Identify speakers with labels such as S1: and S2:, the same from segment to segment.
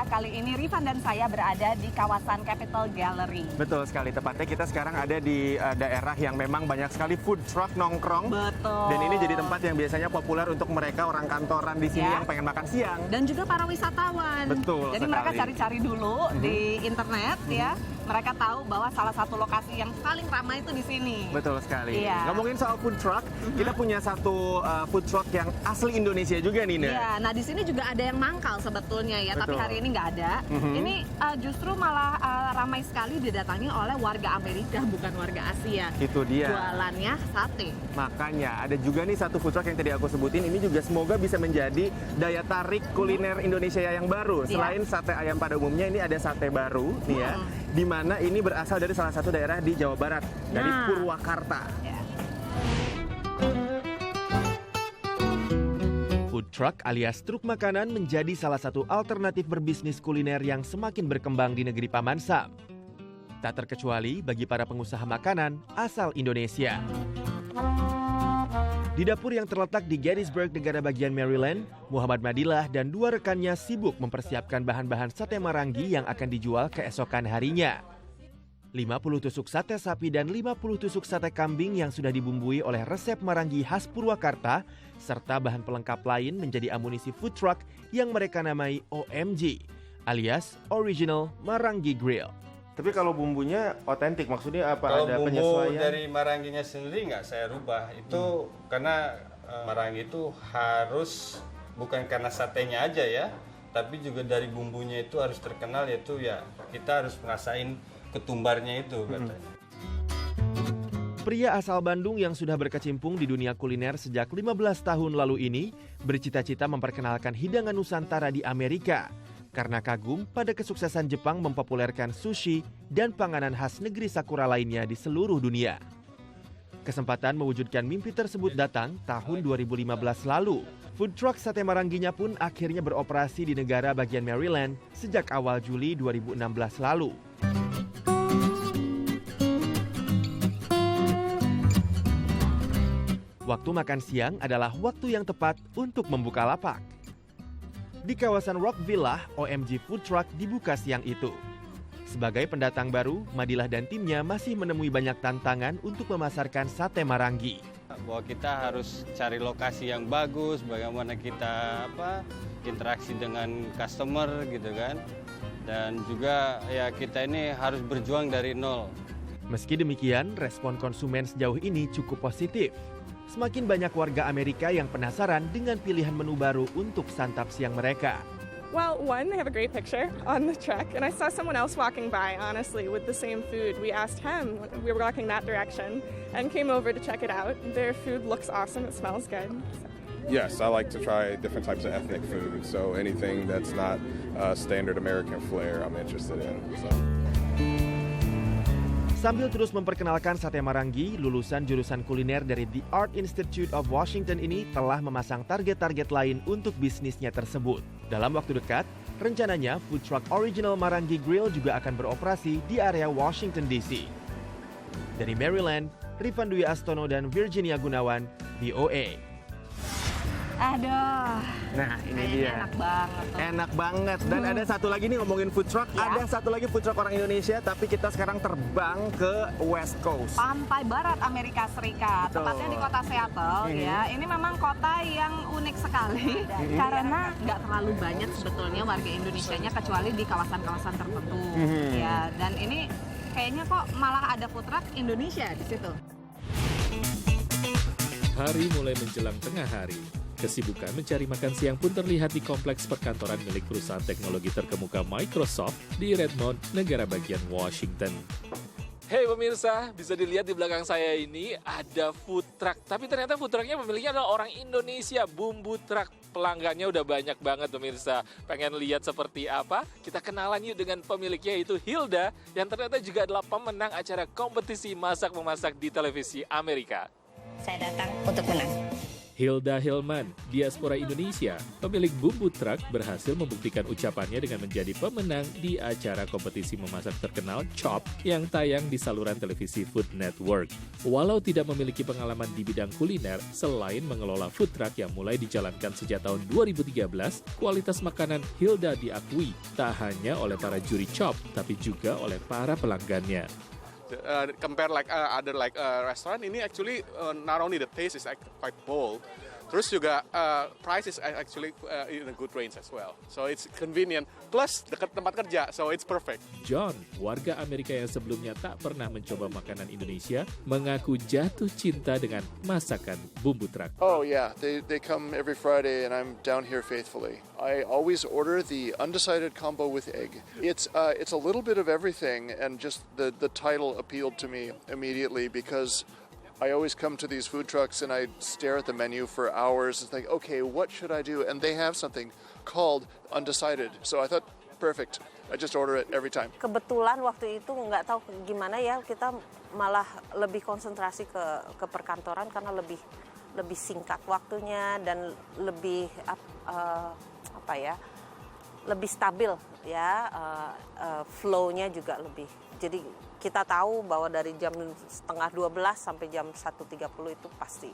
S1: kali ini Rifan dan saya berada di kawasan Capitol Gallery.
S2: Betul sekali, tepatnya kita sekarang ada di daerah yang memang banyak sekali food truck nongkrong.
S1: Betul.
S2: Dan ini jadi tempat yang biasanya populer untuk mereka orang kantoran di sini yang pengen makan siang.
S1: Dan juga para wisatawan.
S2: Betul.
S1: Jadi mereka cari-cari dulu di internet ya. Mereka tahu bahwa salah satu lokasi yang paling ramai itu di sini.
S2: Betul sekali.
S1: Iya.
S2: Ngomongin soal food truck, kita punya satu food truck yang asli Indonesia juga nih, Nda.
S1: Iya, nah di sini juga ada yang mangkal sebetulnya ya, tapi
S2: Betul.
S1: hari ini nggak ada. Ini justru malah ramai sekali didatangi oleh warga Amerika, bukan warga Asia.
S2: Itu dia.
S1: Jualannya sate.
S2: Makanya ada juga nih satu food truck yang tadi aku sebutin, ini juga semoga bisa menjadi daya tarik kuliner Indonesia yang baru.
S1: Iya.
S2: Selain sate ayam pada umumnya, ini ada sate baru nih ya, di mana ini berasal dari salah satu daerah di Jawa Barat, dari Purwakarta.
S1: Ya.
S3: Food truck alias truk makanan menjadi salah satu alternatif berbisnis kuliner yang semakin berkembang di negeri Paman Sam. Tak terkecuali bagi para pengusaha makanan asal Indonesia. Di dapur yang terletak di Gettysburg, negara bagian Maryland, Muhammad Madillah dan dua rekannya sibuk mempersiapkan bahan-bahan sate marangi yang akan dijual keesokan harinya. 50 tusuk sate sapi dan 50 tusuk sate kambing yang sudah dibumbui oleh resep marangi khas Purwakarta, serta bahan pelengkap lain menjadi amunisi food truck yang mereka namai OMG, alias Original Marangi Grill.
S2: Tapi kalau bumbunya otentik, maksudnya apa?
S4: Kalau
S2: Ada
S4: bumbu
S2: penyesuaian?
S4: dari maranginya sendiri nggak saya rubah. Itu karena marangi itu harus bukan karena satenya aja ya, tapi juga dari bumbunya itu harus terkenal, yaitu ya kita harus ngerasain ketumbarnya itu katanya.
S3: Pria asal Bandung yang sudah berkecimpung di dunia kuliner sejak 15 tahun lalu ini bercita-cita memperkenalkan hidangan Nusantara di Amerika karena kagum pada kesuksesan Jepang mempopulerkan sushi dan panganan khas negeri Sakura lainnya di seluruh dunia. Kesempatan mewujudkan mimpi tersebut datang tahun 2015 lalu. Food truck sate maranginya pun akhirnya beroperasi di negara bagian Maryland sejak awal Juli 2016 lalu. Waktu makan siang adalah waktu yang tepat untuk membuka lapak. Di kawasan Rock Villa, OMG Food Truck dibuka siang itu. Sebagai pendatang baru, Madillah dan timnya masih menemui banyak tantangan untuk memasarkan sate marangi.
S4: Bahwa kita harus cari lokasi yang bagus, bagaimana kita interaksi dengan customer gitu kan. Dan juga ya kita ini harus berjuang dari nol.
S3: Meski demikian, respon konsumen sejauh ini cukup positif. Semakin banyak warga Amerika yang penasaran dengan pilihan menu baru untuk santap siang mereka.
S5: Well, one, they have a great picture on the truck, and I saw someone else walking by, honestly, with the same food. We asked him, we were walking that direction, and came over to check it out. Their food looks awesome, it smells good.
S6: Yes, I like to try different types of ethnic food, so anything that's not standard American flair I'm interested in. So.
S3: Sambil terus memperkenalkan sate marangi, lulusan jurusan kuliner dari The Art Institute of Washington ini telah memasang target-target lain untuk bisnisnya tersebut. Dalam waktu dekat, rencananya food truck Original Marangi Grill juga akan beroperasi di area Washington DC. Dari Maryland, Rifan Dwi Astono dan Virginia Gunawan, VOA.
S1: Aduh.
S2: Nah, ini
S1: kayaknya
S2: dia.
S1: enak banget tuh.
S2: Enak banget. Dan ada satu lagi nih ngomongin food truck.
S1: Ya.
S2: Ada satu lagi food truck orang Indonesia, tapi kita sekarang terbang ke West Coast.
S1: Pantai Barat Amerika Serikat,
S2: Betul.
S1: tepatnya di kota Seattle ya. Ini memang kota yang unik sekali karena nggak terlalu banyak sebetulnya warga Indonesianya kecuali di kawasan-kawasan tertentu ya. Dan ini kayaknya kok malah ada food truck Indonesia di situ.
S7: Hari mulai menjelang tengah hari. Kesibukan mencari makan siang pun terlihat di kompleks perkantoran milik perusahaan teknologi terkemuka Microsoft di Redmond, negara bagian Washington.
S8: Hey pemirsa, bisa dilihat di belakang saya ini ada food truck. Tapi ternyata food trucknya pemiliknya adalah orang Indonesia, Bumbu Truck. Pelanggannya udah banyak banget pemirsa. Pengen lihat seperti apa? Kita kenalan yuk dengan pemiliknya, yaitu Hilda, yang ternyata juga adalah pemenang acara kompetisi masak-memasak di televisi Amerika.
S9: Saya datang untuk menang.
S7: Hilda Hilman, diaspora Indonesia, pemilik bumbu truk, berhasil membuktikan ucapannya dengan menjadi pemenang di acara kompetisi memasak terkenal Chop yang tayang di saluran televisi Food Network. Walau tidak memiliki pengalaman di bidang kuliner, selain mengelola food truck yang mulai dijalankan sejak tahun 2013, kualitas makanan Hilda diakui tak hanya oleh para juri Chop, tapi juga oleh para pelanggannya.
S9: Compare like other like restaurant, ini actually not only the taste is quite bold, terus juga price is actually in a good range as well. So it's convenient plus dekat tempat kerja, so it's perfect.
S7: John, warga Amerika yang sebelumnya tak pernah mencoba makanan Indonesia, mengaku jatuh cinta dengan masakan bumbu truk.
S10: Oh yeah, they come every Friday and I'm down here faithfully. I always order the undecided combo with egg. It's a little bit of everything, and just the title appealed to me immediately because I always come to these food trucks and I stare at the menu for hours and think, okay, what should I do? And they have something called undecided. So I thought, perfect. I just order it every time.
S11: Kebetulan waktu itu nggak tahu gimana ya, kita malah lebih konsentrasi ke perkantoran karena lebih singkat waktunya dan lebih lebih stabil ya, flow-nya juga lebih. Jadi kita tahu bahwa dari jam 11:30 sampai jam 1.30 itu pasti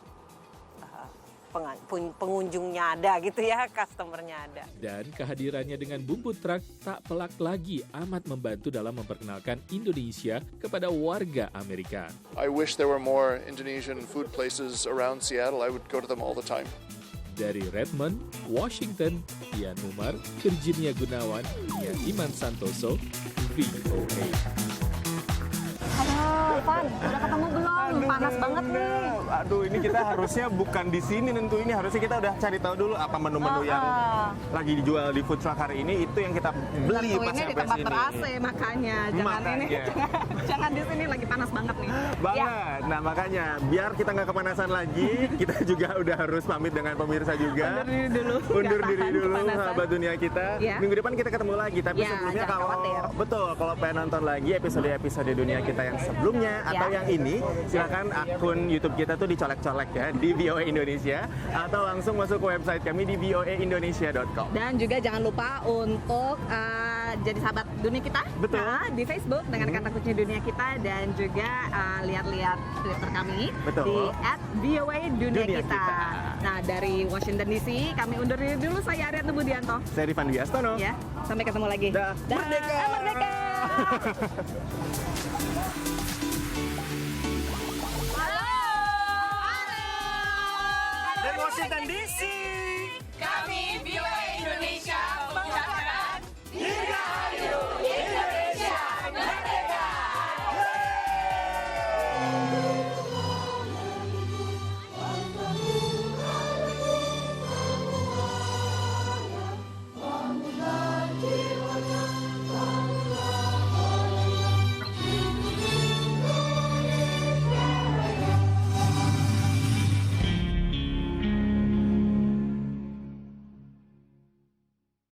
S11: pengunjungnya ada gitu ya, customernya ada.
S7: Dan kehadirannya dengan bumbu truk tak pelak lagi amat membantu dalam memperkenalkan Indonesia kepada warga Amerika.
S10: I wish there were more Indonesian food places around Seattle. I would go to them all the time.
S7: Dari Redmond, Washington, Ian Umar, Virginia Gunawan, Iman Santoso, VOA.
S1: Halo, Van, udah ketemu belum? Panas banget nih.
S2: Aduh, ini kita harusnya bukan di sini tentu, ini harusnya kita udah cari tahu dulu apa menu-menu yang lagi dijual di food truck hari ini, itu yang kita beli pas
S1: Tentunya di
S2: sampai
S1: tempat
S2: sini.
S1: ber-AC makanya. Jangan ini, jangan di sini, lagi panas banget nih.
S2: Banget. Nah, makanya biar kita nggak kepanasan lagi, kita juga udah harus pamit dengan pemirsa juga.
S1: Undur diri dulu.
S2: Undur
S1: Nggak
S2: diri
S1: tahan
S2: dulu,
S1: kepanasan.
S2: sahabat dunia kita.
S1: Ya.
S2: Minggu depan kita ketemu lagi, tapi
S1: Ya,
S2: sebelumnya
S1: jangan khawatir.
S2: kalau pengen nonton lagi episode-episode dunia kita yang sebelumnya atau yang ini, silakan akun YouTube kita tuh dicolek-colek ya di VOA Indonesia, atau langsung masuk ke website kami di voaindonesia.com.
S1: Dan juga jangan lupa untuk jadi sahabat dunia kita.
S2: Betul.
S1: Nah, di Facebook dengan kata kunci dunia kita, dan juga lihat-lihat Twitter kami.
S2: Betul.
S1: Di @voadunia kita.
S2: Kita.
S1: Nah, dari Washington DC kami undur diri dulu. Saya Aryani Budianto.
S2: Saya Rifan Dwi Astono.
S1: Ya, sampai ketemu lagi.
S2: Dah. Merdeka.
S1: Merdeka.
S2: Dari Washington DC.